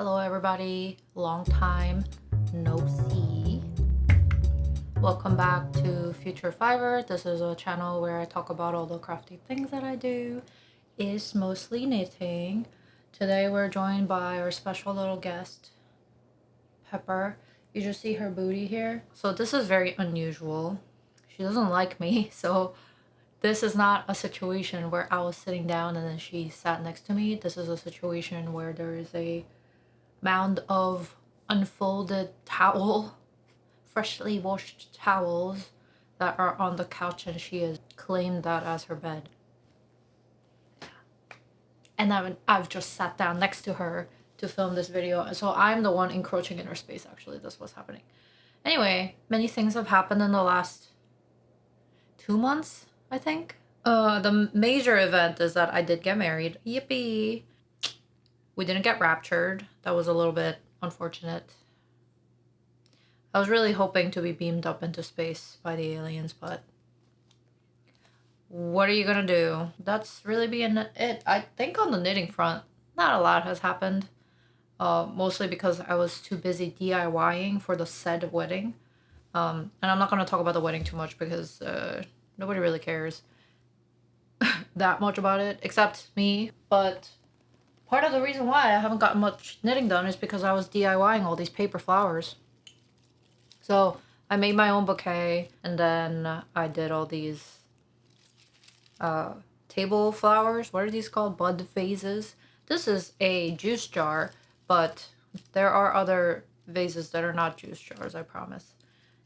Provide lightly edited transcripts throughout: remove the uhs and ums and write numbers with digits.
Hello everybody, long time no see. Welcome back to Future Fiverr. This is a channel where I talk about all the crafty things that I do. It's mostly knitting. Today we're joined by our special little guest, Pepper. You just see her booty here. So this is very unusual. She doesn't like me, so this is not a situation where I was sitting down and then she sat next to me. This is a situation where there is a mound of unfolded towel, freshly washed towels that are on the couch, and she has claimed that as her bed. And I've just sat down next to her to film this video, so I'm the one encroaching in her space. Actually, that's what's happening. Anyway, many things have happened in the last 2 months, I think. The major event is that I did get married. Yippee! We didn't get raptured. That was a little bit unfortunate. I was really hoping to be beamed up into space by the aliens, but what are you gonna do? That's really being it. I think on the knitting front, not a lot has happened. Mostly because I was too busy DIYing for the said wedding. And I'm not gonna talk about the wedding too much because nobody really cares that much about it, except me. But part of the reason why I haven't gotten much knitting done is because I was DIYing all these paper flowers. So I made my own bouquet, and then I did all these table flowers. What are these called? Bud vases. This is a juice jar, but there are other vases that are not juice jars, I promise.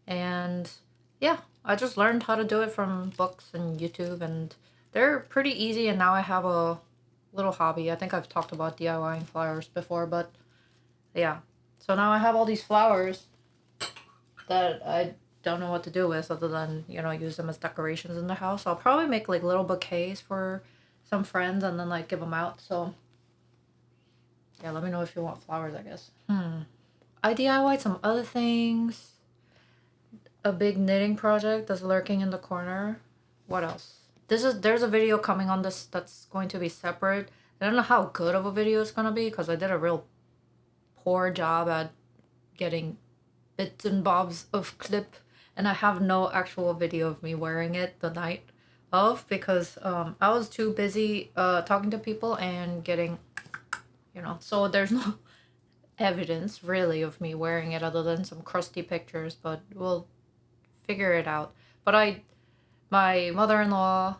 And yeah, I just learned how to do it from books and YouTube, and they're pretty easy, and now I have a little hobby. I think I've talked about DIYing flowers before, but yeah. So now I have all these flowers that I don't know what to do with other than, you know, use them as decorations in the house. I'll probably make like little bouquets for some friends and then like give them out. So yeah, let me know if you want flowers, I guess. I DIY'd some other things. A big knitting project that's lurking in the corner. What else? There's a video coming on this that's going to be separate. I don't know how good of a video it's gonna be because I did a real poor job at getting bits and bobs of clip, and I have no actual video of me wearing it the night of because I was too busy talking to people and getting, you know, so there's no evidence really of me wearing it other than some crusty pictures, but we'll figure it out. But my mother-in-law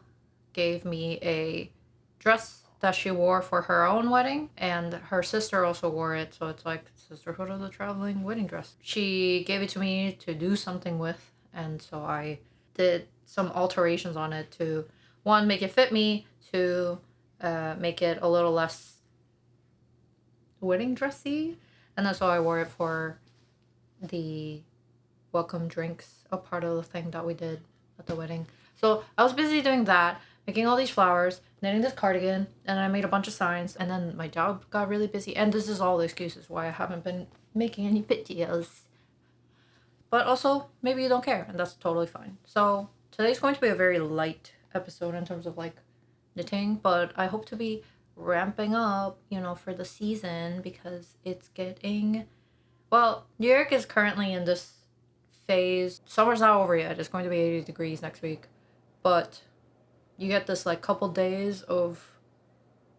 gave me a dress that she wore for her own wedding, and her sister also wore it, so it's like sisterhood of the traveling wedding dress. She gave it to me to do something with, and so I did some alterations on it to, one, make it fit me, to make it a little less wedding dressy, and that's why I wore it for the welcome drinks, a part of the thing that we did at the wedding. So I was busy doing that, making all these flowers, knitting this cardigan, and I made a bunch of signs, and then my job got really busy, and this is all the excuses why I haven't been making any videos. But also, maybe you don't care, and that's totally fine. So today's going to be a very light episode in terms of like knitting, but I hope to be ramping up, you know, for the season because it's getting, well, New York is currently in this phase. Summer's not over yet. It's going to be 80 degrees next week, but you get this like couple days of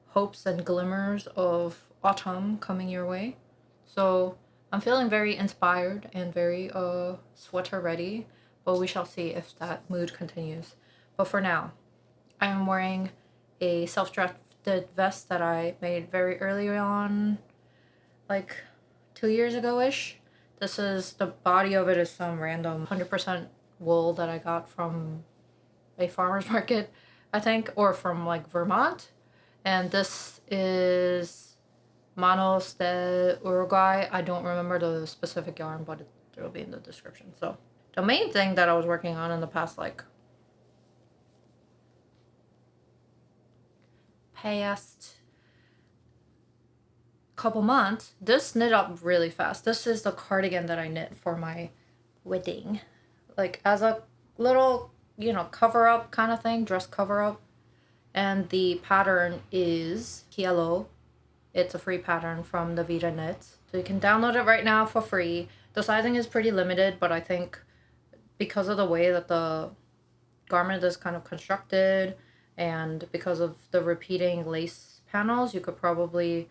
hopes and glimmers of autumn coming your way. So I'm feeling very inspired and very sweater ready, but we shall see if that mood continues. But for now, I am wearing a self-drafted vest that I made very early on, like 2 years ago-ish. This is, the body of it is some random 100% wool that I got from a farmer's market, I think, or from like Vermont. And this is Manos de Uruguay. I don't remember the specific yarn, but it'll be in the description. So the main thing that I was working on in the past couple months, this knit up really fast. This is the cardigan that I knit for my wedding, like as a little, you know, cover up kind of thing, dress cover up. And the pattern is Kielo. It's a free pattern from the Vita Knits. So you can download it right now for free. The sizing is pretty limited, but I think because of the way that the garment is kind of constructed and because of the repeating lace panels, you could probably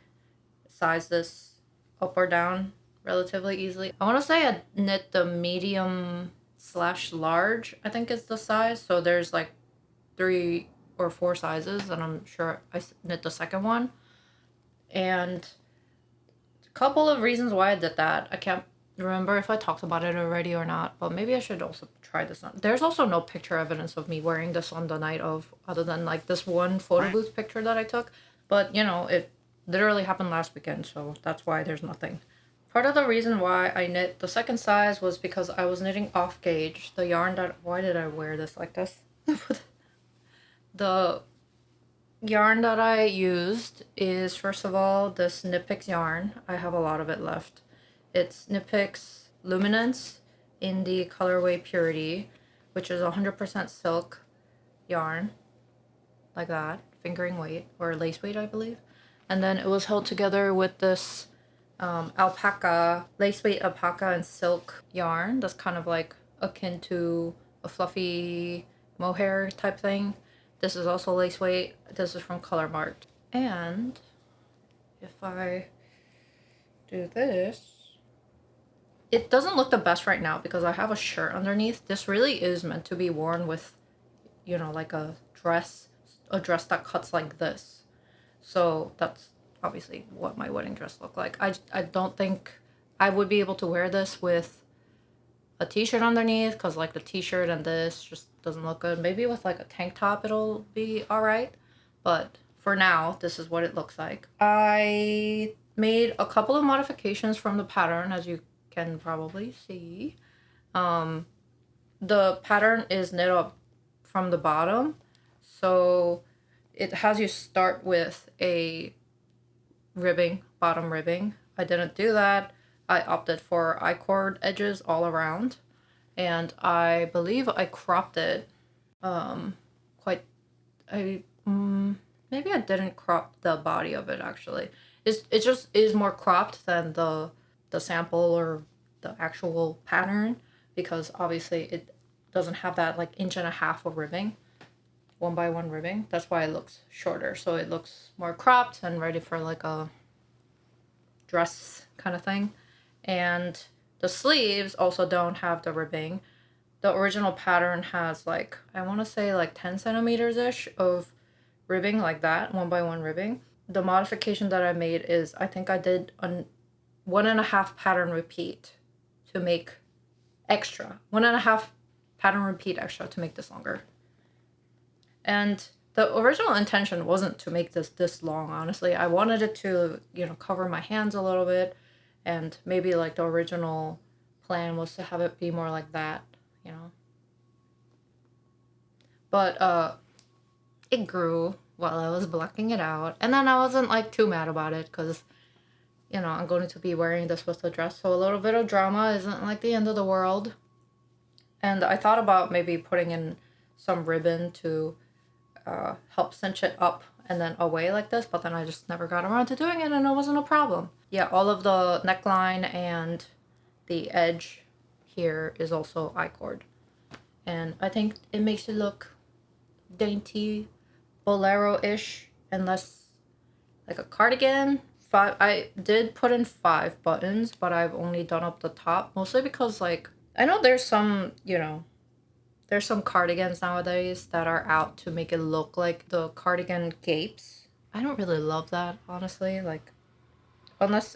size this up or down relatively easily. I want to say I knit the medium / large, I think is the size. So there's like 3 or 4 sizes, and I'm sure I knit the second one. And a couple of reasons why I did that. I can't remember if I talked about it already or not, but maybe I should also try this on. There's also no picture evidence of me wearing this on the night of, other than like this one photo booth picture that I took. But you know, it literally happened last weekend, so that's why there's nothing. Part of the reason why I knit the second size was because I was knitting off gauge. The yarn that, why did I wear this like this? The yarn that I used is, first of all, this Knit Picks yarn. I have a lot of it left. It's Knit Picks Luminance in the colorway Purity, which is 100% silk yarn, like that, fingering weight, or lace weight, I believe. And then it was held together with this alpaca, lace weight alpaca and silk yarn that's kind of like akin to a fluffy mohair type thing. This is also lace weight. This is from Colourmart. And if I do this, it doesn't look the best right now because I have a shirt underneath. This really is meant to be worn with, you know, like a dress that cuts like this. So that's obviously what my wedding dress looked like. I don't think I would be able to wear this with a t-shirt underneath, because like the t-shirt and this just doesn't look good. Maybe with like a tank top it'll be all right, but for now this is what it looks like. I made a couple of modifications from the pattern, as you can probably see. The pattern is knit up from the bottom, so it has you start with a ribbing, bottom ribbing. I didn't do that. I opted for I-cord edges all around, and I believe I cropped it maybe I didn't crop the body of it actually. It just is more cropped than the sample or the actual pattern, because obviously it doesn't have that like 1.5 inch of ribbing, 1x1 ribbing. That's why it looks shorter. So it looks more cropped and ready for like a dress kind of thing. And the sleeves also don't have the ribbing. The original pattern has like, I want to say like 10 centimeters ish of ribbing, like that, 1x1 ribbing. The modification that I made is, I think I did a 1.5 pattern repeat to make extra. 1.5 pattern repeat extra to make this longer. And the original intention wasn't to make this long, honestly. I wanted it to, you know, cover my hands a little bit, and maybe like the original plan was to have it be more like that, you know. But it grew while I was blocking it out, and then I wasn't like too mad about it because, you know, I'm going to be wearing this with the dress, so a little bit of drama isn't like the end of the world. And I thought about maybe putting in some ribbon to help cinch it up and then away like this, but then I just never got around to doing it, and it wasn't a problem. Yeah, all of the neckline and the edge here is also I-cord, and I think it makes it look dainty, bolero-ish, and less like a cardigan. I did put in 5 buttons, but I've only done up the top, mostly because like I know there's some, you know, there's some cardigans nowadays that are out to make it look like the cardigan gapes. I don't really love that, honestly, like, unless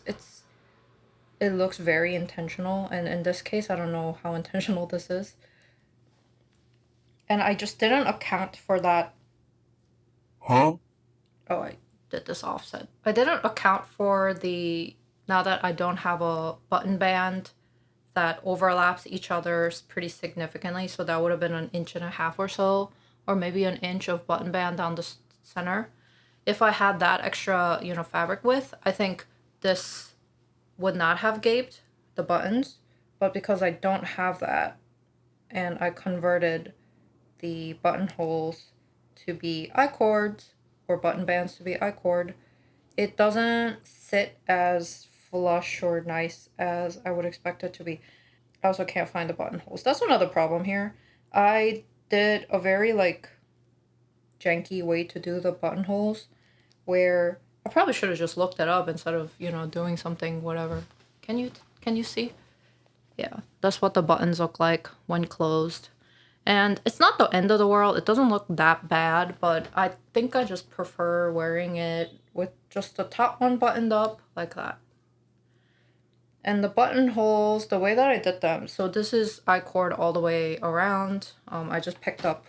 it looks very intentional, and in this case I don't know how intentional this is. And I just didn't account for that. Huh? Oh, I did this offset. I didn't account for the, now that I don't have a button band that overlaps each other pretty significantly, so that would have been 1.5 inches or so, or maybe 1 inch of button band down the center. If I had that extra, you know, fabric width, I think this would not have gaped, the buttons. But because I don't have that, and I converted the buttonholes to be I-cords, or button bands to be I-cord, it doesn't sit as flush or nice as I would expect it to be. I also can't find the buttonholes. That's another problem here. I did a very like janky way to do the buttonholes where I probably should have just looked it up instead of, you know, doing something whatever. Can you see? Yeah, that's what the buttons look like when closed. And it's not the end of the world. It doesn't look that bad, but I think I just prefer wearing it with just the top one buttoned up like that. And the buttonholes, the way that I did them, so this is I-cord all the way around. I just picked up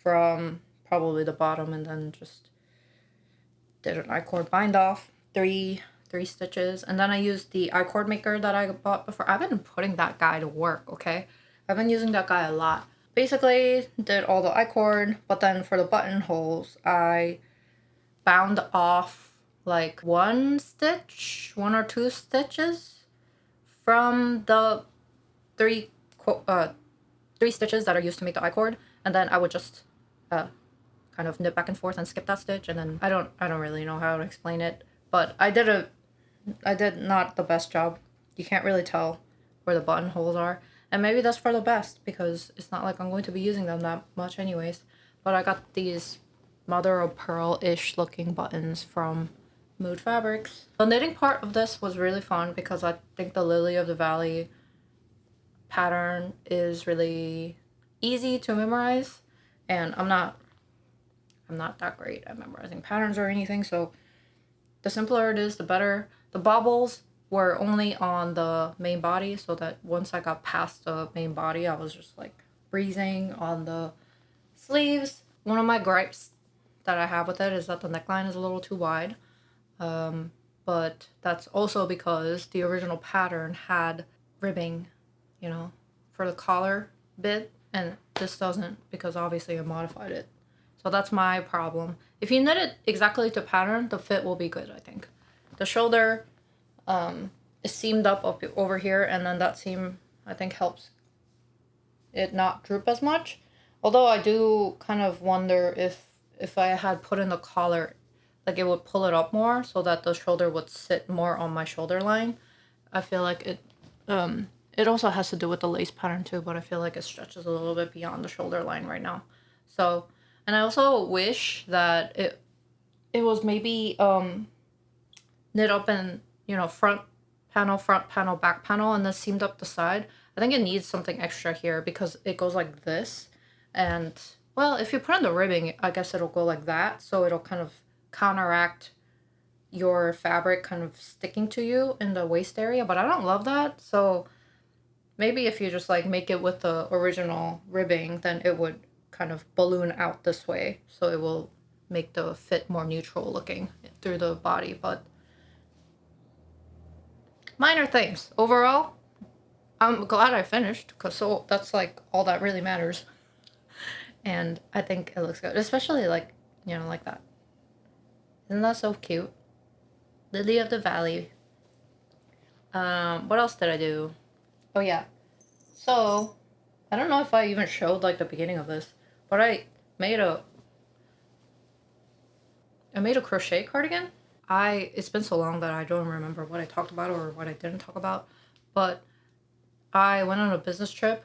from probably the bottom and then just did an I-cord bind off, three stitches, and then I used the I-cord maker that I bought before. I've been putting that guy to work, okay? I've been using that guy a lot. Basically, did all the I-cord, but then for the buttonholes, I bound off like one or two stitches from the three stitches that are used to make the I-cord, and then I would just kind of knit back and forth and skip that stitch, and then I don't really know how to explain it, but I did not the best job. You can't really tell where the buttonholes are, and maybe that's for the best because it's not like I'm going to be using them that much anyways. But I got these mother of pearl-ish looking buttons from Mood Fabrics. The knitting part of this was really fun because I think the Lily of the Valley pattern is really easy to memorize, and I'm not that great at memorizing patterns or anything, so the simpler it is, the better. The baubles were only on the main body, so that once I got past the main body, I was just like breezing on the sleeves. One of my gripes that I have with it is that the neckline is a little too wide, but that's also because the original pattern had ribbing, you know, for the collar bit, and this doesn't because obviously I modified it. So that's my problem. If you knit it exactly to pattern, the fit will be good, I think. The shoulder is seamed up over here, and then that seam, I think, helps it not droop as much. Although I do kind of wonder if I had put in the collar, like it would pull it up more so that the shoulder would sit more on my shoulder line. I feel like it also has to do with the lace pattern too, but I feel like it stretches a little bit beyond the shoulder line right now. So, and I also wish that it was maybe knit up in, you know, front panel, back panel, and then seamed up the side. I think it needs something extra here because it goes like this. And, well, if you put in the ribbing, I guess it'll go like that. So it'll kind of counteract your fabric kind of sticking to you in the waist area. But I don't love that. So maybe if you just like make it with the original ribbing, then it would kind of balloon out this way. So it will make the fit more neutral looking through the body. But minor things. Overall, I'm glad I finished because so that's like all that really matters. And I think it looks good, especially like, you know, like that. Isn't that so cute? Lily of the Valley. What else did I do? Oh yeah. So, I don't know if I even showed like the beginning of this, but I made a crochet cardigan. It's been so long that I don't remember what I talked about or what I didn't talk about, but I went on a business trip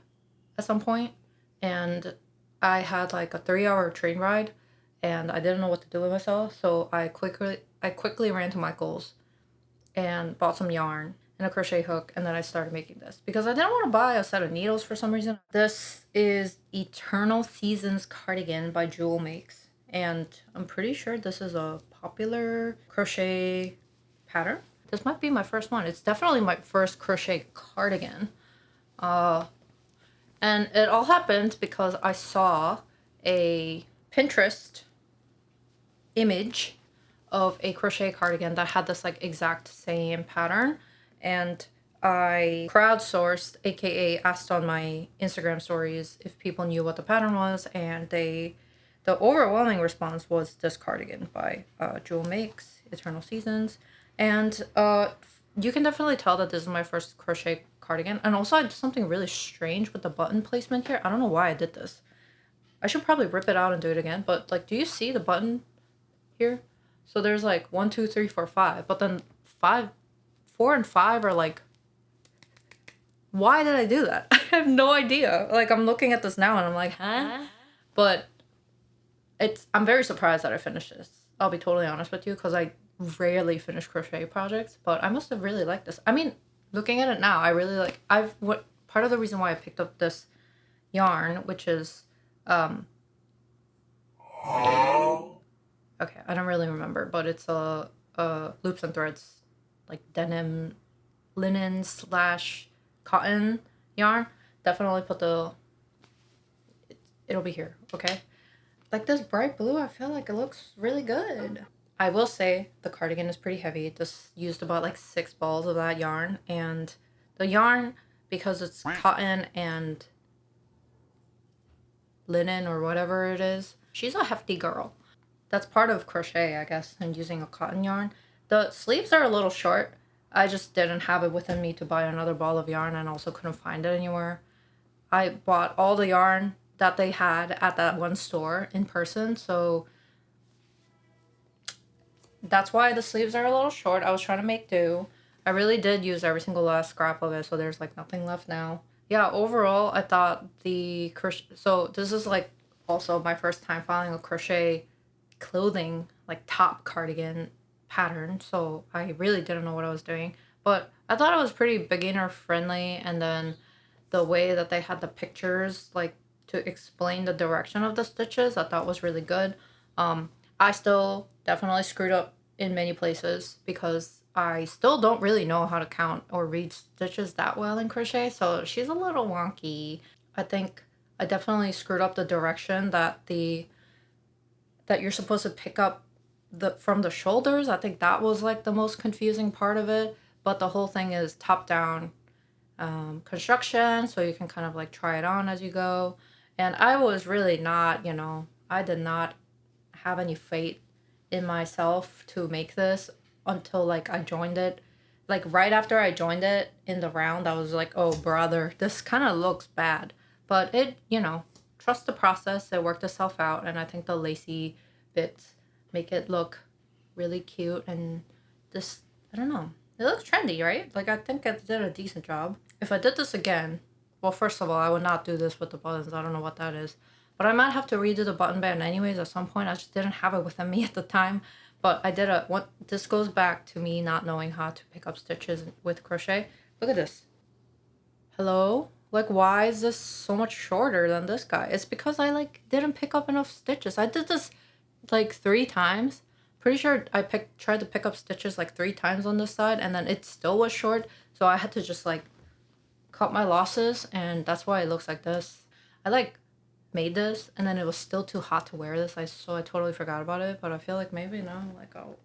at some point and I had like a 3-hour train ride and I didn't know what to do with myself. So I quickly ran to Michael's and bought some yarn and a crochet hook, and then I started making this because I didn't want to buy a set of needles for some reason. This is Eternal Seasons Cardigan by Juulmakes, and I'm pretty sure this is a popular crochet pattern. This might be my first one. It's definitely my first crochet cardigan. And it all happened because I saw a Pinterest image of a crochet cardigan that had this like exact same pattern, and I crowdsourced, aka asked on my Instagram stories if people knew what the pattern was, and the overwhelming response was this cardigan by Juulmakes, Eternal Seasons, and you can definitely tell that this is my first crochet cardigan. And also I did something really strange with the button placement here. I don't know why I did this. I should probably rip it out and do it again, but like, do you see the button here? So there's like 1, 2, 3, 4, 5. But then 4 and 5 are like, why did I do that? I have no idea. Like, I'm looking at this now and I'm like, huh? But I'm very surprised that I finished this. I'll be totally honest with you, because I rarely finish crochet projects, but I must have really liked this. I mean, looking at it now, I really like, part of the reason why I picked up this yarn, which is, okay, I don't really remember, but it's a Loops and Threads, like denim, linen / cotton yarn. Definitely put it'll be here, okay? Like this bright blue, I feel like it looks really good. I will say the cardigan is pretty heavy. It just used about like 6 balls of that yarn, and the yarn, because it's cotton and linen or whatever it is, she's a hefty girl. That's part of crochet, I guess, and using a cotton yarn. The sleeves are a little short. I just didn't have it within me to buy another ball of yarn, and also couldn't find it anywhere. I bought all the yarn that they had at that one store in person, so that's why the sleeves are a little short. I was trying to make do. I really did use every single last scrap of it, so there's like nothing left now. Yeah, overall, I thought the crochet, so this is like also my first time following a crochet clothing, like top cardigan pattern, so I really didn't know what I was doing, but I thought it was pretty beginner friendly, and then the way that they had the pictures, like, to explain the direction of the stitches, I thought was really good. I still definitely screwed up in many places because I still don't really know how to count or read stitches that well in crochet, so she's a little wonky. I think I definitely screwed up the direction that you're supposed to pick up from the shoulders. I think that was like the most confusing part of it, but the whole thing is top down construction, so you can kind of like try it on as you go. And I was really not, I did not have any faith in myself to make this until like I joined it. Like right after I joined it in the round, I was like, oh brother, this kind of looks bad. But it, trust the process, it worked itself out, and I think the lacy bits make it look really cute, and this, I don't know, it looks trendy, right? Like, I think I did a decent job. If I did this again, well, first of all, I would not do this with the buttons. I don't know what that is. But I might have to redo the button band anyways at some point. I just didn't have it within me at the time. But I did this goes back to me not knowing how to pick up stitches with crochet. Look at this. Hello? Like, why is this so much shorter than this guy? It's because I, like, didn't pick up enough stitches. I did this, like, 3 times. Pretty sure I tried to pick up stitches, like, 3 times on this side, and then it still was short. So I had to just, like, cut my losses, and that's why it looks like this. I, like, made this, and then it was still too hot to wear this, so I totally forgot about it. But I feel like maybe now, like, oh,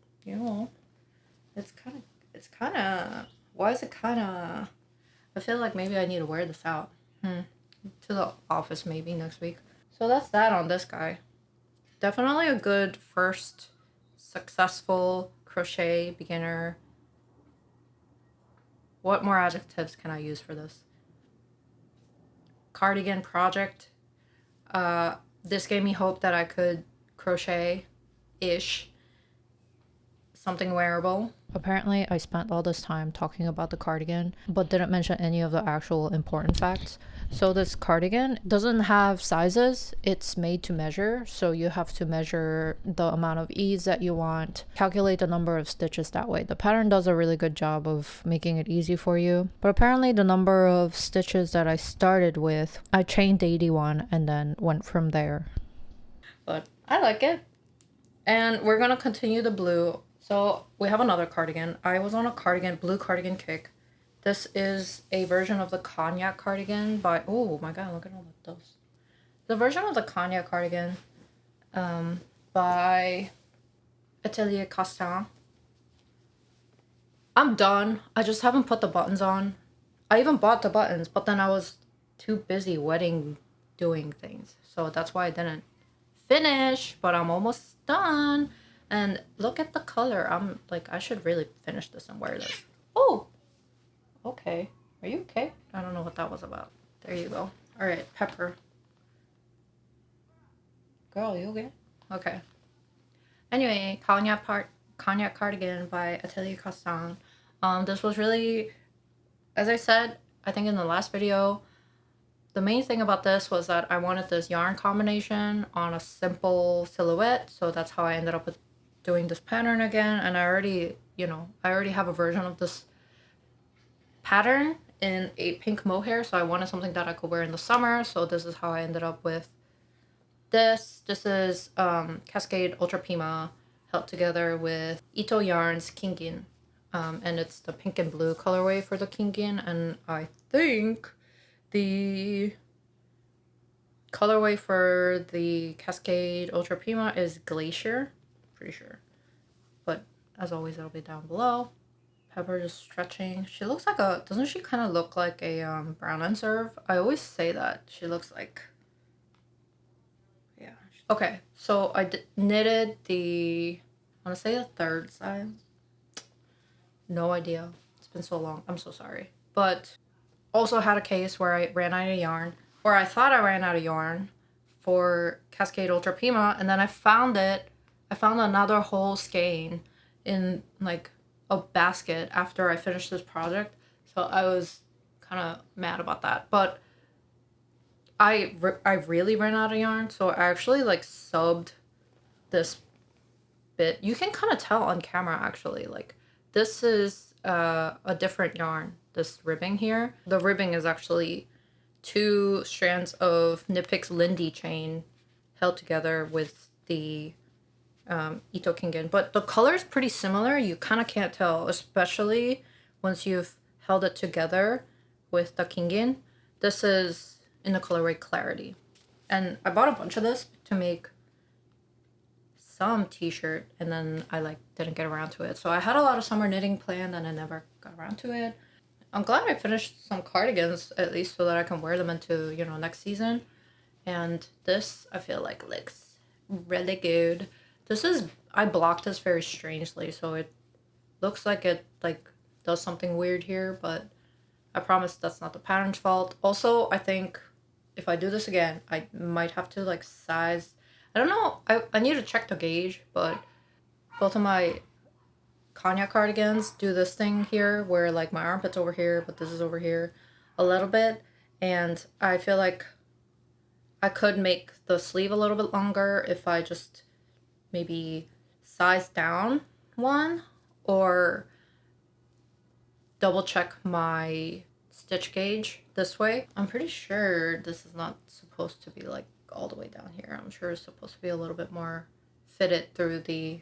it's kind of, why is it kind of, I feel like maybe I need to wear this out to the office maybe next week. So that's that on this guy. Definitely a good first successful crochet beginner. What more adjectives can I use for this? Cardigan project. This gave me hope that I could crochet-ish something wearable. Apparently, I spent all this time talking about the cardigan, but didn't mention any of the actual important facts. So this cardigan doesn't have sizes. It's made to measure, so you have to measure the amount of ease that you want, calculate the number of stitches that way. The pattern does a really good job of making it easy for you, but apparently the number of stitches that I started with, I chained 81 and then went from there. But I like it. And we're gonna continue the blue. So we have another cardigan. I was on a blue cardigan kick. This is a version of the Cognac cardigan by, oh my god, look at all of those. The version of the Cognac cardigan by Atelier Castin. I'm done. I just haven't put the buttons on. I even bought the buttons, but then I was too busy doing things. So that's why I didn't finish, but I'm almost done. And look at the color. I'm like, I should really finish this and wear this. Oh, okay. Are you okay? I don't know what that was about. There you go. All right, Pepper. Girl, you okay? Okay. Anyway, Cognac Cognac Cardigan by Atelier Castin. This was really, as I said, I think in the last video, the main thing about this was that I wanted this yarn combination on a simple silhouette, so that's how I ended up with doing this pattern again. And I already, I already have a version of this pattern in a pink mohair, so I wanted something that I could wear in the summer, so this is how I ended up with this. This is Cascade Ultra Pima held together with Ito Yarns Kingin, and it's the pink and blue colorway for the Kingin, and I think the colorway for the Cascade Ultra Pima is Glacier, pretty sure, but as always it'll be down below. Pepper just stretching. She looks like a, doesn't she kind of look like a brown and serve? I always say that she looks like, yeah. Okay, so I knitted the, I want to say the third size. No idea. It's been so long. I'm so sorry. But also had a case where I ran out of yarn, or I thought I ran out of yarn for Cascade Ultra Pima, and then I found it. I found another whole skein in like a basket after I finished this project, so I was kind of mad about that. But I really ran out of yarn, so I actually like subbed this bit. You can kind of tell on camera actually, like this is a different yarn, this ribbing here. The ribbing is actually 2 strands of Knit Picks Lindy chain held together with the Ito Kingen, but the color is pretty similar. You kind of can't tell, especially once you've held it together with the Kingen. This is in the colorway Clarity, and I bought a bunch of this to make some t-shirt, and then I like didn't get around to it. So I had a lot of summer knitting planned and I never got around to it. I'm glad I finished some cardigans at least so that I can wear them into, next season. And this I feel like looks really good. This is, I blocked this very strangely, so it looks like it like does something weird here, but I promise that's not the pattern's fault. Also, I think if I do this again, I might have to like size, I don't know, I need to check the gauge, but both of my Cognac cardigans do this thing here where like my armpit's over here, but this is over here a little bit, and I feel like I could make the sleeve a little bit longer if I just maybe size down one, or double check my stitch gauge this way. I'm pretty sure this is not supposed to be like all the way down here. I'm sure it's supposed to be a little bit more fitted through the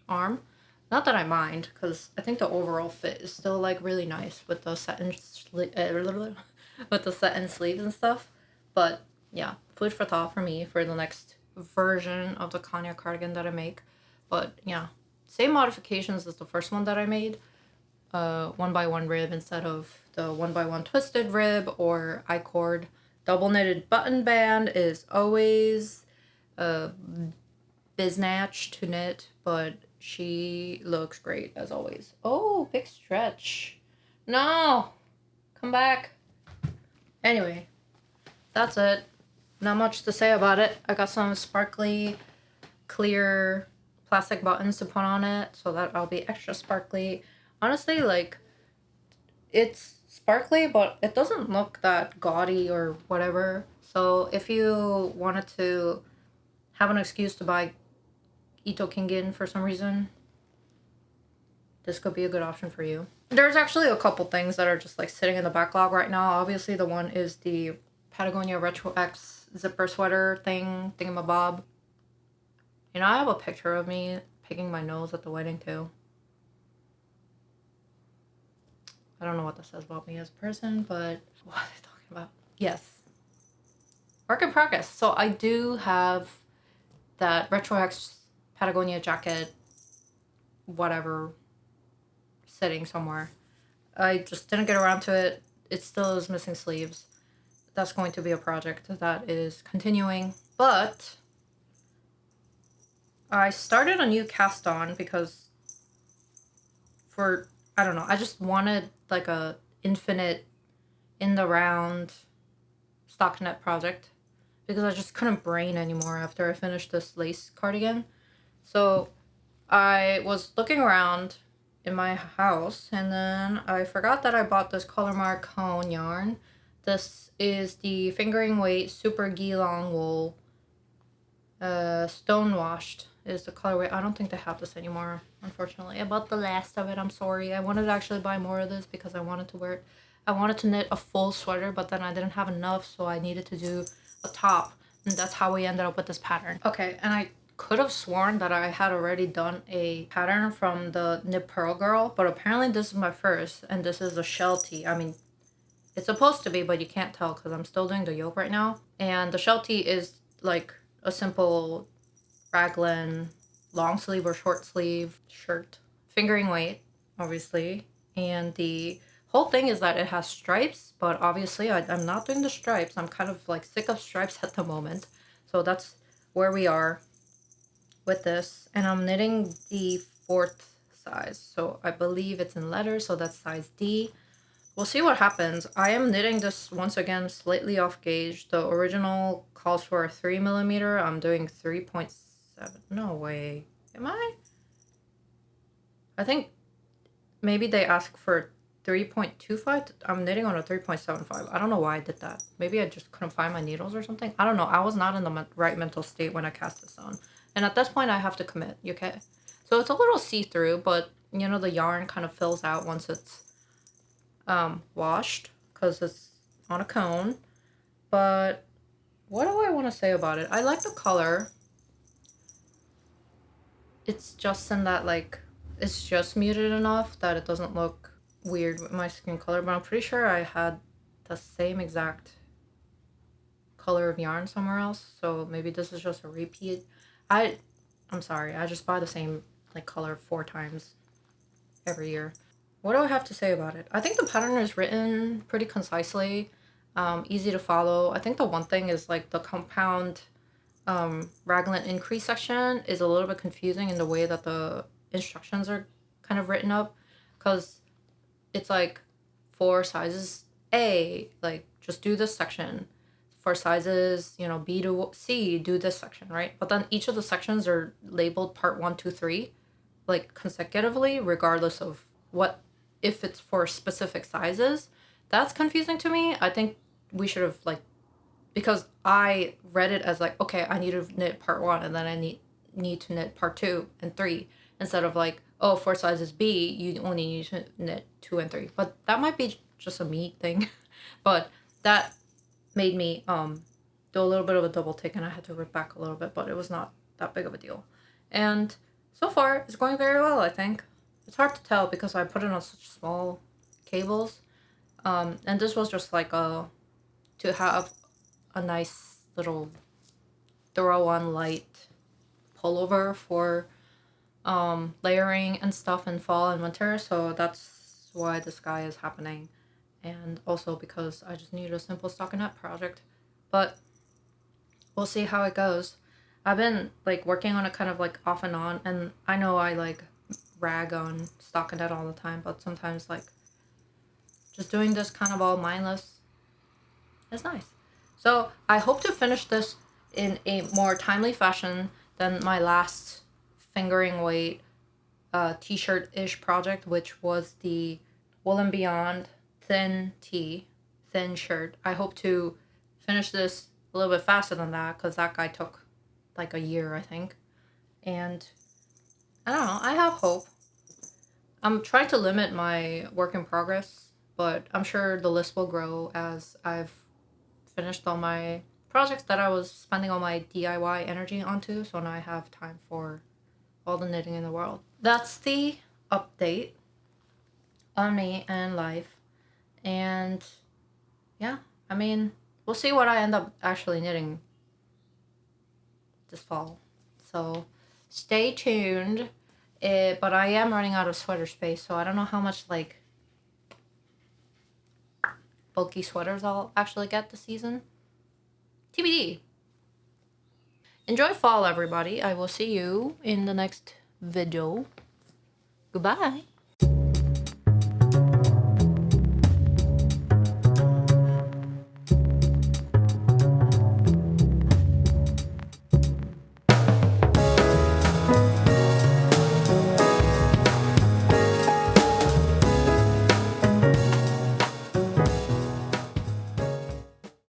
arm. Not that I mind, because I think the overall fit is still like really nice with the satin with the satin sleeves and stuff. But yeah, food for thought for me for the next version of the Cognac cardigan that I make. But yeah, same modifications as the first one that I made. 1x1 rib instead of the 1x1 twisted rib or I-cord. Double knitted button band is always biznatch to knit, but she looks great as always. Oh, big stretch. No, come back. Anyway, that's it. Not much to say about it. I got some sparkly, clear plastic buttons to put on it so that I'll be extra sparkly. Honestly, like, it's sparkly, but it doesn't look that gaudy or whatever. So if you wanted to have an excuse to buy Ito Kingen for some reason, this could be a good option for you. There's actually a couple things that are just like sitting in the backlog right now. Obviously, the one is the Patagonia Retro X zipper sweater thingamabob. I have a picture of me picking my nose at the wedding too. I don't know what that says about me as a person, but what are they talking about? Yes. Work in progress. So I do have that Retro X Patagonia jacket, whatever, sitting somewhere. I just didn't get around to it. It still is missing sleeves. That's going to be a project that is continuing. But I started a new cast on because I don't know, I just wanted like a infinite in the round stockinette project because I just couldn't brain anymore after I finished this lace cardigan. So I was looking around in my house, and then I forgot that I bought this Colourmart cone yarn. This is the fingering weight super geelong wool. Stone washed is the colorway. I don't think they have this anymore, unfortunately. I bought the last of it. I'm sorry. I wanted to actually buy more of this because I wanted to wear it. I wanted to knit a full sweater, but then I didn't have enough, so I needed to do a top. And that's how we ended up with this pattern. Okay, and I could have sworn that I had already done a pattern from the Knit Purl girl, but apparently this is my first, and this is a shell tee. I mean, it's supposed to be, but you can't tell because I'm still doing the yoke right now. And the shell tee is like a simple raglan long sleeve or short sleeve shirt, fingering weight, obviously. And the whole thing is that it has stripes, but obviously I'm not doing the stripes. I'm kind of like sick of stripes at the moment. So that's where we are with this. And I'm knitting the 4th size. So I believe it's in letters, so that's size D. We'll see what happens. I am knitting this once again slightly off gauge. The original calls for a 3mm. I'm doing 3.7. No way. Am I? I think maybe they ask for 3.25. I'm knitting on a 3.75. I don't know why I did that. Maybe I just couldn't find my needles or something. I don't know. I was not in the right mental state when I cast this on. And at this point, I have to commit. Okay. So it's a little see-through, but you know, the yarn kind of fills out once it's washed because it's on a cone. But what do I want to say about it? I like the color. It's just in that, like, it's just muted enough that it doesn't look weird with my skin color, but I'm pretty sure I had the same exact color of yarn somewhere else, so maybe this is just a repeat. I'm sorry, I just buy the same like color 4 times every year. What do I have to say about it? I think the pattern is written pretty concisely, easy to follow. I think the one thing is like the compound raglan increase section is a little bit confusing in the way that the instructions are kind of written up, because it's like for sizes A, like just do this section. For sizes, you know, B to C, do this section, right? But then each of the sections are labeled part 1, 2, 3, like consecutively, regardless of what, if it's for specific sizes. That's confusing to me. I think we should have, like, because I read it as like, okay, I need to knit part 1 and then I need to knit part 2 and 3, instead of like, oh, for sizes B, you only need to knit 2 and 3. But that might be just a me thing. But that made me do a little bit of a double take, and I had to rip back a little bit, but it was not that big of a deal. And so far, it's going very well, I think. It's hard to tell because I put it on such small cables. And this was just like to have a nice little throw-on light pullover for layering and stuff in fall and winter. So that's why this guy is happening. And also because I just needed a simple stockinette project. But we'll see how it goes. I've been like working on it kind of like off and on, and I know I like rag on stockinette all the time, but sometimes like just doing this kind of all mindless is nice. So I hope to finish this in a more timely fashion than my last fingering weight t-shirt-ish project, which was the Wool and Beyond thin tee, thin shirt. I hope to finish this a little bit faster than that, because that guy took like a year, I think. And I don't know, I have hope. I'm trying to limit my work in progress, but I'm sure the list will grow as I've finished all my projects that I was spending all my DIY energy onto, so now I have time for all the knitting in the world. That's the update on me and life. And yeah, I mean, we'll see what I end up actually knitting this fall. So stay tuned. But I am running out of sweater space, so I don't know how much like bulky sweaters I'll actually get this season. TBD. Enjoy fall, everybody. I will see you in the next video. Goodbye.